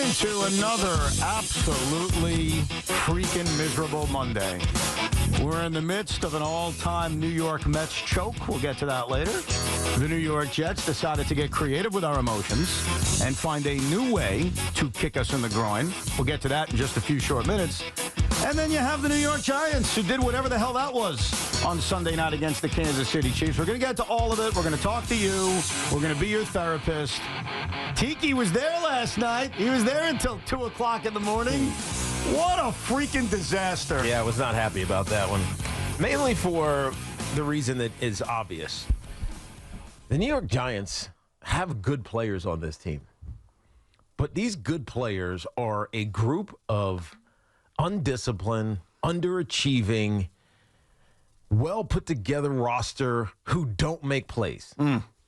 into another absolutely freaking miserable Monday. We're in the midst of an all-time New York Mets choke. We'll get to that later. The New York Jets decided to get creative with our emotions and find a new way to kick us in the groin. We'll get to that in just a few short minutes. And then you have the New York Giants, who did whatever the hell that was on Sunday night against the Kansas City Chiefs. We're going to get to all of it. We're going to talk to you. We're going to be your therapist. Tiki was there last night. He was there until 2 o'clock in the morning. What a freaking disaster. Yeah, I was not happy about that one. Mainly for the reason that is obvious. The New York Giants have good players on this team. But these good players are a group of undisciplined, underachieving, well-put-together roster who don't make plays.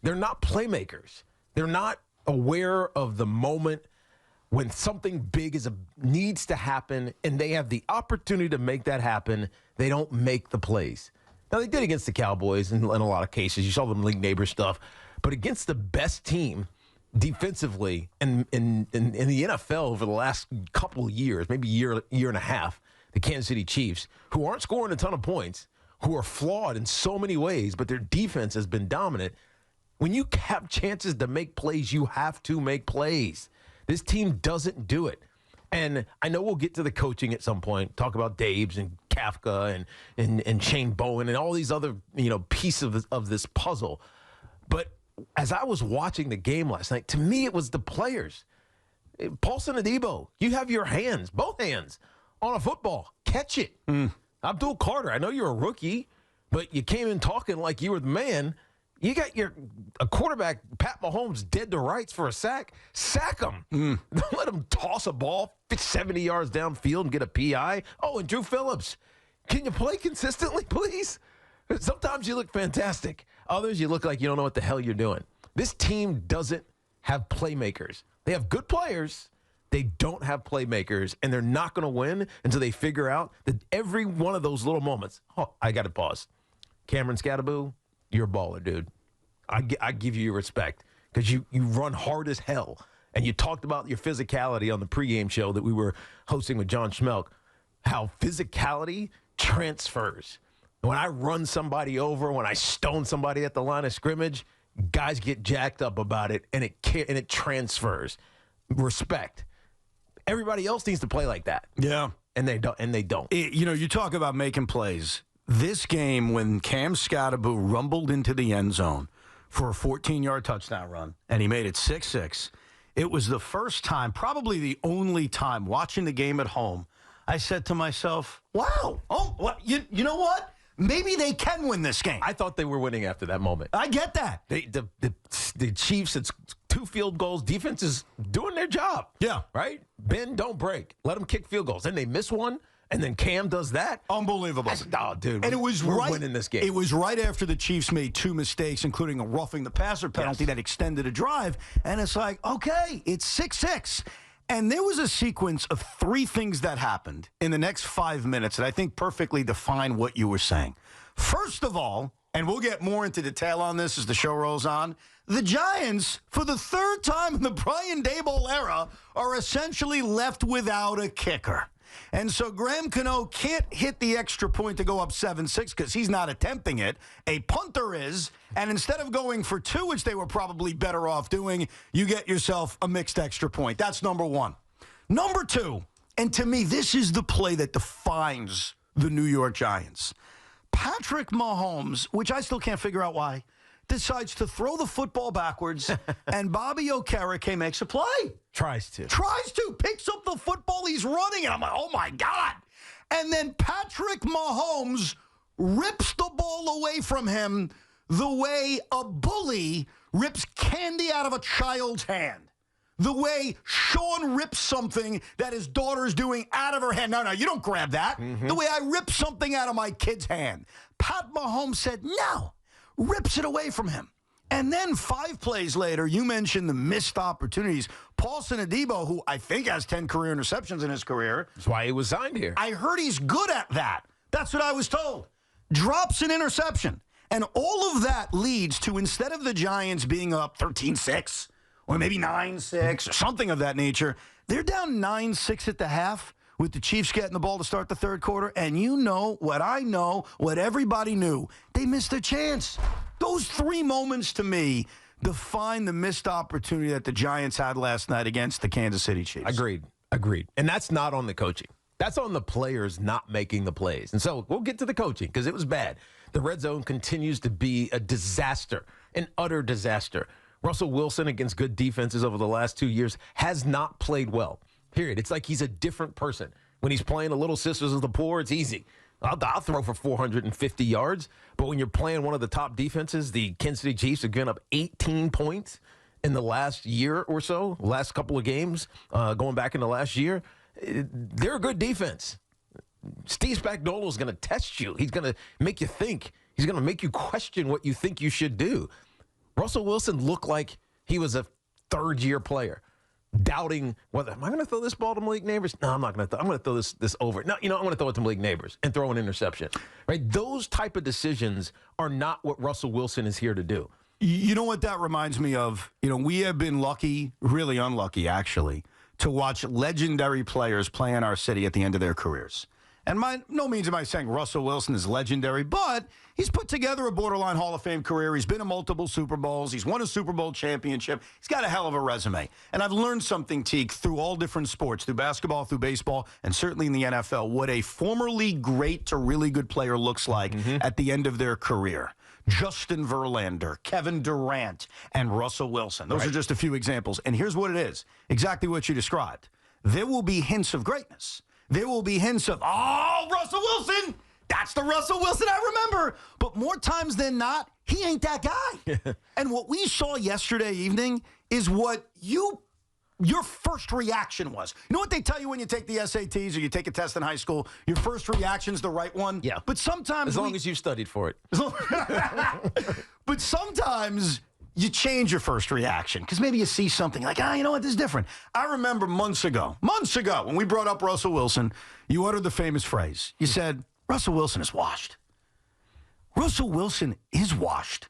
They're not playmakers. They're not aware of the moment when something big needs to happen and they have the opportunity to make that happen. They don't make the plays. Now, they did against the Cowboys in a lot of cases. You saw them league neighbor stuff. But against the best team defensively in the NFL over the last couple of years, maybe year and a half, the Kansas City Chiefs, who aren't scoring a ton of points, who are flawed in so many ways, but their defense has been dominant. When you have chances to make plays, you have to make plays. This team doesn't do it. And I know we'll get to the coaching at some point, talk about Daves and Kafka and Shane Bowen and all these other pieces of this puzzle. But as I was watching the game last night, to me it was the players. Paulson Adebo, you have your hands, both hands, on a football. Catch it. Abdul Carter, I know you're a rookie, but you came in talking like you were the man. You got a quarterback, Pat Mahomes, dead to rights for a sack. Sack him. Don't let him toss a ball 70 yards downfield and get a PI. Oh, and Drew Phillips, can you play consistently, please? Sometimes you look fantastic. Others, you look like you don't know what the hell you're doing. This team doesn't have playmakers. They have good players. They don't have playmakers, and they're not going to win until they figure out that every one of those little moments. Oh, I got to pause. Cameron Scattaboo, you're a baller, dude. I give you your respect because you run hard as hell. And you talked about your physicality on the pregame show that we were hosting with John Schmelk, how physicality transfers. When I run somebody over, when I stone somebody at the line of scrimmage, guys get jacked up about it, and it transfers. Respect. Everybody else needs to play like that. Yeah. And they don't. You talk about making plays. This game, when Cam Scattaboo rumbled into the end zone for a 14-yard touchdown run, and he made it 6-6, it was the first time, probably the only time, watching the game at home, I said to myself, wow, you know what? Maybe they can win this game. I thought they were winning after that moment. I get that. The Chiefs, it's 2 field goals. Defense is doing their job. Yeah. Right? Bend, don't break. Let them kick field goals. Then they miss one, and then Cam does that. Unbelievable. Dude. And we're winning this game. It was right after the Chiefs made 2 mistakes, including a roughing the passer penalty that extended a drive. And it's like, okay, it's 6-6. And there was a sequence of 3 things that happened in the next 5 minutes that I think perfectly define what you were saying. First of all, and we'll get more into detail on this as the show rolls on, the Giants, for the 3rd time in the Brian Daboll era, are essentially left without a kicker. And so Graham Cano can't hit the extra point to go up 7-6 because he's not attempting it. A punter is, and instead of going for 2, which they were probably better off doing, you get yourself a mixed extra point. That's number 1. Number 2, and to me, this is the play that defines the New York Giants. Patrick Mahomes, which I still can't figure out why, decides to throw the football backwards, and Bobby Okereke makes a play. Tries to. Picks up the football, he's running, and I'm like, oh, my God. And then Patrick Mahomes rips the ball away from him the way a bully rips candy out of a child's hand. The way Sean rips something that his daughter's doing out of her hand. No, you don't grab that. The way I rip something out of my kid's hand. Pat Mahomes said, no. Rips it away from him. And then 5 plays later, you mentioned the missed opportunities. Paulson Adebo, who I think has 10 career interceptions in his career. That's why he was signed here. I heard he's good at that. That's what I was told. Drops an interception. And all of that leads to, instead of the Giants being up 13-6 or maybe 9-6 or something of that nature. They're down 9-6 at the half with the Chiefs getting the ball to start the third quarter. And you know what I know, what everybody knew. They missed their chance. Those 3 moments to me define the missed opportunity that the Giants had last night against the Kansas City Chiefs. Agreed. And that's not on the coaching. That's on the players not making the plays. And so we'll get to the coaching because it was bad. The red zone continues to be a disaster, an utter disaster. Russell Wilson against good defenses over the last 2 years has not played well, period. It's like he's a different person. When he's playing the Little Sisters of the Poor, it's easy. I'll throw for 450 yards. But when you're playing one of the top defenses, the Kansas City Chiefs have given up 18 points in the last year or so, last couple of games, going back into last year. They're a good defense. Steve Spagnuolo is going to test you. He's going to make you think. He's going to make you question what you think you should do. Russell Wilson looked like he was a third-year player, doubting whether, am I going to throw this ball to Malik Neighbors? No, I'm not going to. I'm going to throw this over. No, I'm going to throw it to Malik Neighbors and throw an interception. Right? Those type of decisions are not what Russell Wilson is here to do. You know what that reminds me of? We have been lucky, really unlucky, actually, to watch legendary players play in our city at the end of their careers. And by no means am I saying Russell Wilson is legendary, but he's put together a borderline Hall of Fame career. He's been in multiple Super Bowls. He's won a Super Bowl championship. He's got a hell of a resume. And I've learned something, Tiki, through all different sports, through basketball, through baseball, and certainly in the NFL, what a formerly great to really good player looks like at the end of their career. Justin Verlander, Kevin Durant, and Russell Wilson. Those are just a few examples. And here's what it is, exactly what you described. There will be hints of greatness. There will be hints of, Russell Wilson, that's the Russell Wilson I remember. But more times than not, he ain't that guy. And what we saw yesterday evening is what your first reaction was. You know what they tell you when you take the SATs or you take a test in high school? Your first reaction's the right one? Yeah. But sometimes as long as you've studied for it. But sometimes you change your first reaction because maybe you see something like, you know what, this is different. I remember months ago, when we brought up Russell Wilson, you uttered the famous phrase. You said, Russell Wilson is washed. Russell Wilson is washed.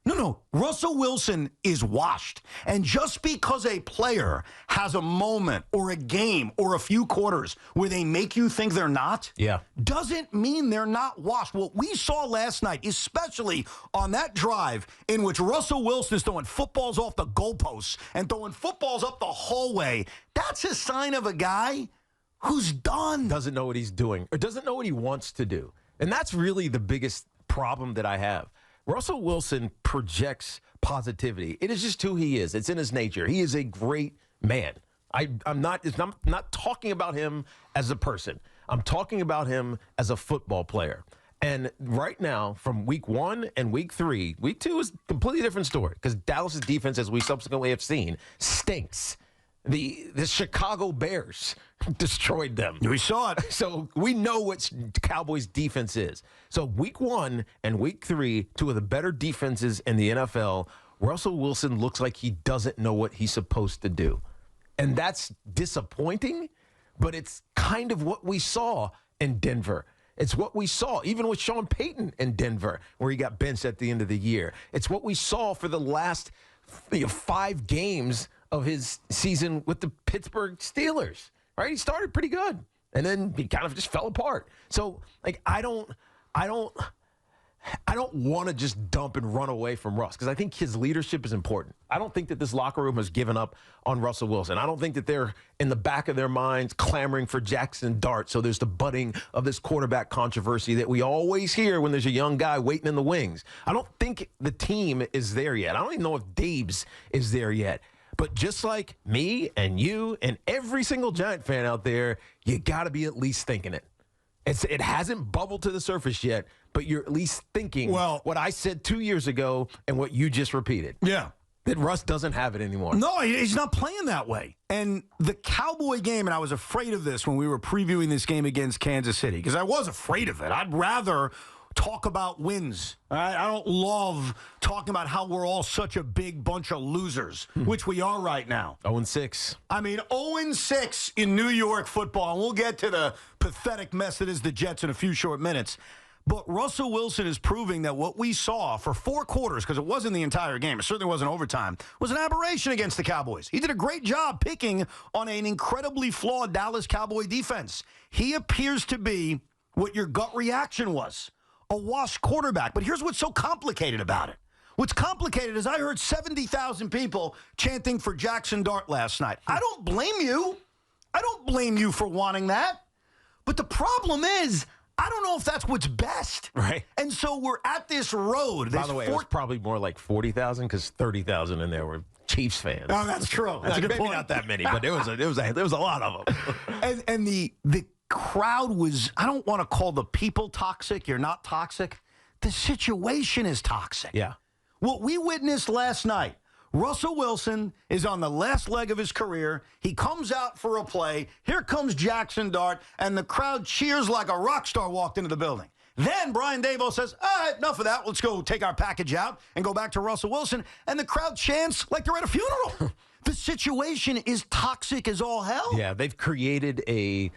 No, Russell Wilson is washed. And just because a player has a moment or a game or a few quarters where they make you think they're not, doesn't mean they're not washed. What we saw last night, especially on that drive in which Russell Wilson is throwing footballs off the goalposts and throwing footballs up the hallway, that's a sign of a guy who's done. Doesn't know what he's doing or doesn't know what he wants to do. And that's really the biggest problem that I have. Russell Wilson projects positivity. It is just who he is. It's in his nature. He is a great man. I'm not talking about him as a person. I'm talking about him as a football player. And right now, from week 1 and week 3, week 2 is a completely different story because Dallas' defense, as we subsequently have seen, stinks. The Chicago Bears destroyed them. We saw it. So we know what Cowboys' defense is. So week 1 and week 3, 2 of the better defenses in the NFL, Russell Wilson looks like he doesn't know what he's supposed to do. And that's disappointing, but it's kind of what we saw in Denver. It's what we saw even with Sean Payton in Denver, where he got benched at the end of the year. It's what we saw for the last 5 games of his season with the Pittsburgh Steelers, right? He started pretty good, and then he kind of just fell apart. So, I don't want to just dump and run away from Russ because I think his leadership is important. I don't think that this locker room has given up on Russell Wilson. I don't think that they're in the back of their minds clamoring for Jackson Dart. So there's the budding of this quarterback controversy that we always hear when there's a young guy waiting in the wings. I don't think the team is there yet. I don't even know if Dave's is there yet. But just like me and you and every single Giant fan out there, you got to be at least thinking it. It hasn't bubbled to the surface yet, but you're at least thinking what I said 2 years ago and what you just repeated. Yeah. That Russ doesn't have it anymore. No, he's not playing that way. And the Cowboy game, and I was afraid of this when we were previewing this game against Kansas City, because I was afraid of it. I'd rather talk about wins. All right? I don't love talking about how we're all such a big bunch of losers, which we are right now. 0-6. I mean, 0-6 in New York football. And we'll get to the pathetic mess that is the Jets in a few short minutes. But Russell Wilson is proving that what we saw for 4 quarters, because it wasn't the entire game, it certainly wasn't overtime, was an aberration against the Cowboys. He did a great job picking on an incredibly flawed Dallas Cowboy defense. He appears to be what your gut reaction was, a washed quarterback. But here's what's so complicated about it. What's complicated is I heard 70,000 people chanting for Jackson Dart last night. I don't blame you. I don't blame you for wanting that. But the problem is, I don't know if that's what's best. Right. And so we're at this road. By the way, it was probably more like 40,000 because 30,000 in there were Chiefs fans. Oh, that's true. That's a good maybe point. not that many, but there was a lot of them. And the crowd was, I don't want to call the people toxic. You're not toxic. The situation is toxic. Yeah. What we witnessed last night, Russell Wilson is on the last leg of his career. He comes out for a play. Here comes Jackson Dart, and the crowd cheers like a rock star walked into the building. Then Brian Daboll says, all right, enough of that. Let's go take our package out and go back to Russell Wilson. And the crowd chants like they're at a funeral. The situation is toxic as all hell. Yeah, they've created a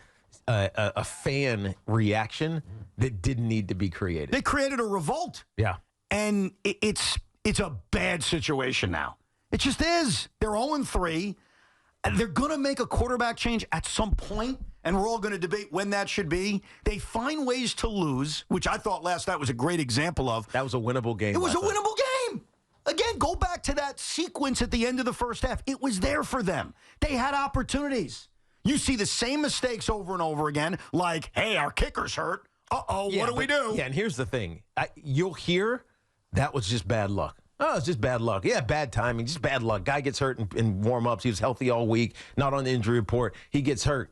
fan reaction that didn't need to be created. They created a revolt. Yeah. And it's a bad situation now. It just is. They're 0-3. They're going to make a quarterback change at some point, and we're all going to debate when that should be. They find ways to lose, which I thought last night was a great example of. That was a winnable game. It was a winnable game. Again, go back to that sequence at the end of the first half. It was there for them. They had opportunities. You see the same mistakes over and over again, like, hey, our kicker's hurt. Uh-oh, what do we do? Yeah, and here's the thing. You'll hear that was just bad luck. Oh, it's just bad luck. Yeah, bad timing, just bad luck. Guy gets hurt in warm-ups. He was healthy all week, not on the injury report. He gets hurt.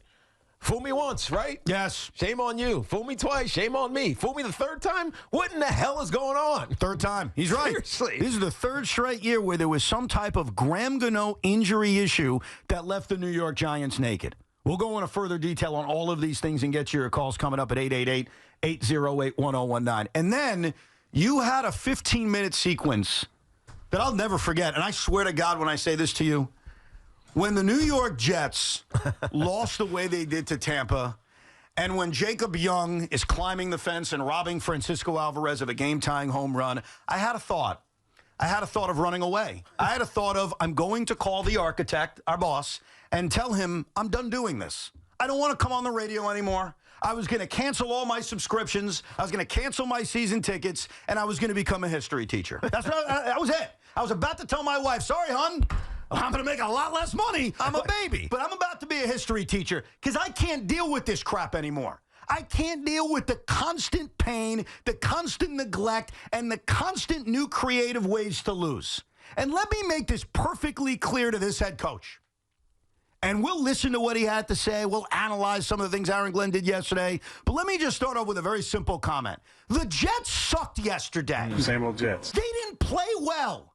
Fool me once, right? Yes. Shame on you. Fool me twice. Shame on me. Fool me the third time? What in the hell is going on? Third time. He's right. Seriously. This is the third straight year where there was some type of Graham Gano injury issue that left the New York Giants naked. We'll go into further detail on all of these things and get your calls coming up at 888-808-1019. And then you had a 15-minute sequence that I'll never forget, and I swear to God when I say this to you, when the New York Jets lost the way they did to Tampa, and when Jacob Young is climbing the fence and robbing Francisco Alvarez of a game-tying home run, I had a thought. I had a thought of running away. I had a thought of, I'm going to call the architect, our boss, and tell him I'm done doing this. I don't want to come on the radio anymore. I was going to cancel all my subscriptions. I was going to cancel my season tickets, and I was going to become a history teacher. That was it. I was about to tell my wife, sorry, hon, I'm going to make a lot less money. I'm a baby. But I'm about to be a history teacher because I can't deal with this crap anymore. I can't deal with the constant pain, the constant neglect, and the constant new creative ways to lose. And let me make this perfectly clear to this head coach. And we'll listen to what he had to say. We'll analyze some of the things Aaron Glenn did yesterday. But let me just start off with a very simple comment. The Jets sucked yesterday. Same old Jets. They didn't play well.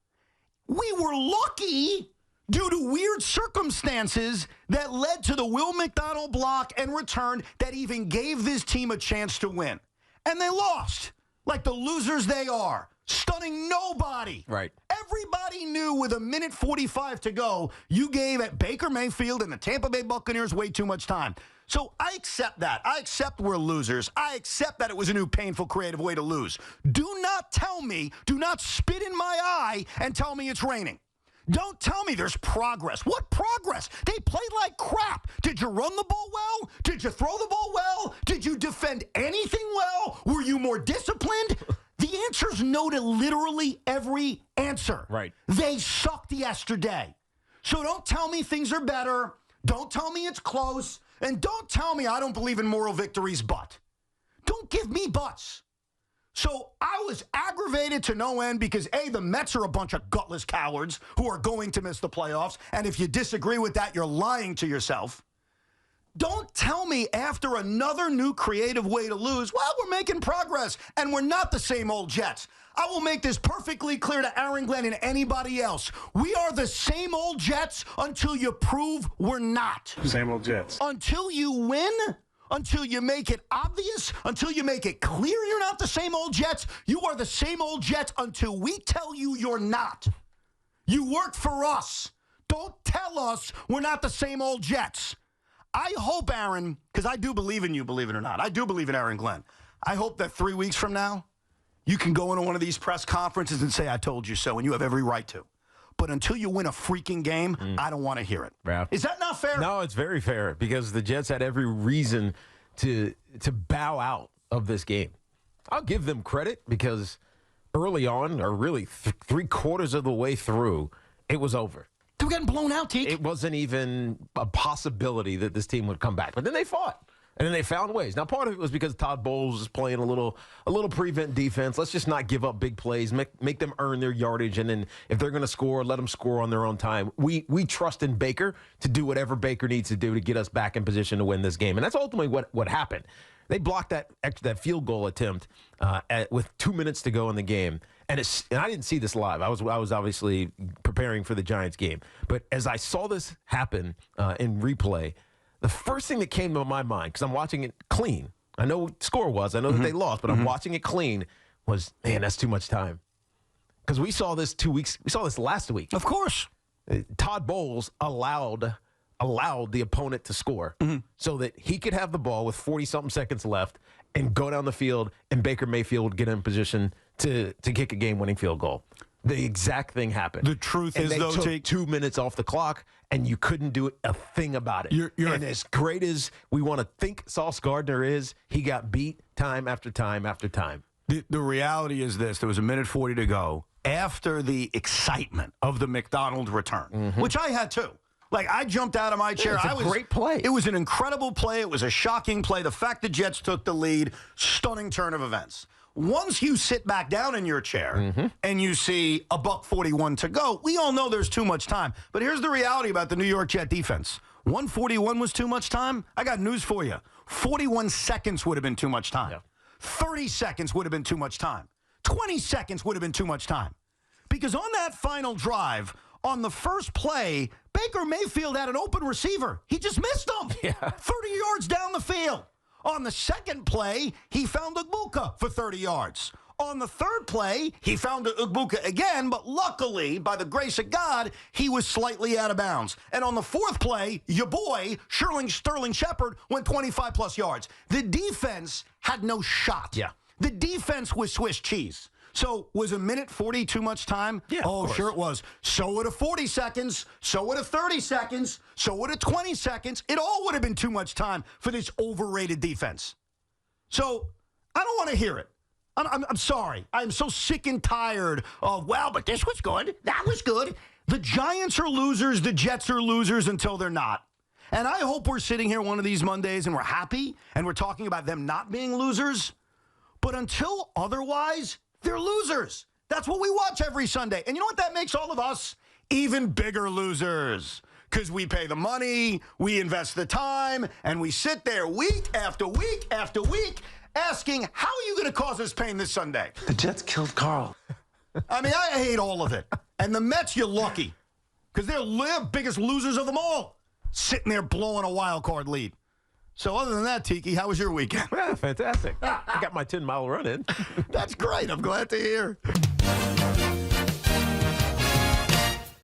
We were lucky due to weird circumstances that led to the Will McDonald block and return that even gave this team a chance to win. And they lost, like the losers they are, stunning nobody. Right. Everybody knew with 1:45 to go, you gave at Baker Mayfield and the Tampa Bay Buccaneers way too much time. So I accept that. I accept we're losers. I accept that it was a new painful, creative way to lose. Do not tell me, do not spit in my eye and tell me it's raining. Don't tell me there's progress. What progress? They played like crap. Did you run the ball well? Did you throw the ball well? Did you defend anything well? Were you more disciplined? The answer's no to literally every answer. Right. They sucked yesterday. So don't tell me things are better. Don't tell me it's close. And don't tell me I don't believe in moral victories, but. Don't give me buts. So I was aggravated to no end because, A, the Mets are a bunch of gutless cowards who are going to miss the playoffs. And if you disagree with that, you're lying to yourself. Don't tell me after another new creative way to lose, well, we're making progress and we're not the same old Jets. I will make this perfectly clear to Aaron Glenn and anybody else. We are the same old Jets until you prove we're not. Same old Jets. Until you win, until you make it obvious, until you make it clear you're not the same old Jets, you are the same old Jets until we tell you you're not. You work for us. Don't tell us we're not the same old Jets. I hope, Aaron, because I do believe in you, believe it or not. I do believe in Aaron Glenn. I hope that 3 weeks from now, you can go into one of these press conferences and say, I told you so, and you have every right to. But until you win a freaking game, I don't want to hear it. Yeah. Is that not fair? No, it's very fair because the Jets had every reason to bow out of this game. I'll give them credit because early on, or really three-quarters of the way through, it was over. They were getting blown out, Tiki. It wasn't even a possibility that this team would come back. But then they fought. And then they found ways. Now, part of it was because Todd Bowles was playing a little prevent defense. Let's just not give up big plays, make them earn their yardage, and then if they're going to score, let them score on their own time. We trust in Baker to do whatever Baker needs to do to get us back in position to win this game, and that's ultimately what happened. They blocked that field goal attempt with 2 minutes to go in the game, and I didn't see this live. I was obviously preparing for the Giants game, but as I saw this happen in replay, the first thing that came to my mind, because I'm watching it clean, I know what the score was, I know that they lost, but I'm watching it clean, was, man, that's too much time. Because we saw this last week. Of course. Todd Bowles allowed the opponent to score so that he could have the ball with 40-something seconds left and go down the field, and Baker Mayfield would get in position to kick a game-winning field goal. The exact thing happened. The truth is, though, took 2 minutes off the clock, and you couldn't do a thing about it. And as great as we want to think Sauce Gardner is, he got beat time after time after time. The reality is this. There was 1:40 to go after the excitement of the McDonald return, which I had too. Like, I jumped out of my chair. It's a great play. It was an incredible play. It was a shocking play. The fact the Jets took the lead, stunning turn of events. Once you sit back down in your chair and you see $1:41 to go, we all know there's too much time. But here's the reality about the New York Jet defense. 1:41 was too much time. I got news for you. 41 seconds would have been too much time. Yeah. 30 seconds would have been too much time. 20 seconds would have been too much time. Because on that final drive, on the first play, Baker Mayfield had an open receiver. He just missed him. 30 yards down the field. On the second play, he found Ugbuka for 30 yards. On the third play, he found Ugbuka again, but luckily, by the grace of God, he was slightly out of bounds. And on the fourth play, your boy, Sterling Shepard, went 25-plus yards. The defense had no shot. Yeah. The defense was Swiss cheese. So was 1:40 too much time? Yeah, oh, sure it was. So would have 40 seconds. So would have 30 seconds. So would have 20 seconds. It all would have been too much time for this overrated defense. So I don't want to hear it. I'm sorry. I'm so sick and tired of, well, but this was good. That was good. The Giants are losers. The Jets are losers until they're not. And I hope we're sitting here one of these Mondays and we're happy and we're talking about them not being losers. But until otherwise, they're losers. That's what we watch every Sunday. And you know what that makes all of us? Even bigger losers. Because we pay the money, we invest the time, and we sit there week after week after week asking, how are you going to cause us pain this Sunday? The Jets killed Carl. I mean, I hate all of it. And the Mets, you're lucky. Because they're biggest losers of them all. Sitting there blowing a wild card lead. So other than that, Tiki, how was your weekend? Yeah, fantastic. I got my 10-mile run in. That's great. I'm glad to hear.